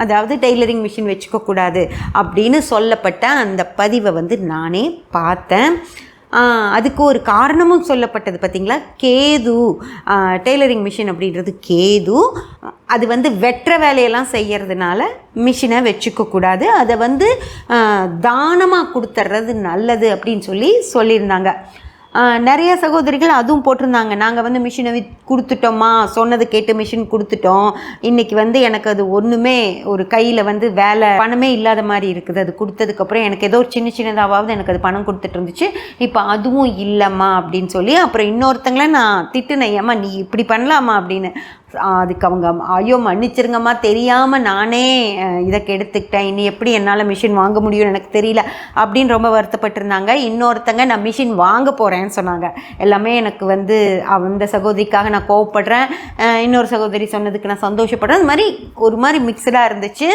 அதாவது tailoring machine வச்சுக்கக்கூடாது அப்படின்னு சொல்லப்பட்ட அந்த பதிவை வந்து நானே பார்த்தேன். அதுக்கு ஒரு காரணமும் சொல்லப்பட்டது பார்த்திங்களா. கேது, டெய்லரிங் மிஷின் அப்படின்றது கேது, அது வந்து வெட்டுற வேலையெல்லாம் செய்கிறதுனால மிஷினை வச்சுக்கக்கூடாது, அதை வந்து தானமாக கொடுத்துட்றது நல்லது அப்படின்னு சொல்லியிருந்தாங்க. நிறைய சகோதரிகள் அதுவும் போட்டிருந்தாங்க, நாங்கள் வந்து மிஷினை கொடுத்துட்டோம்மா, சொன்னது கேட்டு மிஷின் கொடுத்துட்டோம், இன்றைக்கி வந்து எனக்கு அது ஒன்றுமே ஒரு கையில் வந்து வேலை பணமே இல்லாத மாதிரி இருக்குது, அது கொடுத்ததுக்கப்புறம் எனக்கு ஏதோ ஒரு சின்னதாவது எனக்கு அது பணம் கொடுத்துட்டு இருந்துச்சு, இப்போ அதுவும் இல்லைம்மா அப்படின்னு சொல்லி அப்புறம் இன்னொருத்தங்கள நான் திட்டுனேன், ஏம்மா நீ இப்படி பண்ணலாமா அப்படின்னு. அதுக்கு அவங்க ஐயோ மன்னிச்சிருங்கம்மா, தெரியாமல் நானே இதை கெடுத்துக்கிட்டேன், இனி எப்படி என்னால் மிஷின் வாங்க முடியும்னு எனக்கு தெரியல அப்படின்னு ரொம்ப வருத்தப்பட்டிருந்தாங்க. இன்னொருத்தங்க நான் மிஷின் வாங்க போகிறேன்னு சொன்னாங்க. எல்லாமே எனக்கு வந்து அந்த சகோதரிக்காக நான் கோவப்படுறேன், இன்னொரு சகோதரி சொன்னதுக்கு நான் சந்தோஷப்படுறேன், அது மாதிரி ஒரு மாதிரி மிக்சடாக இருந்துச்சு.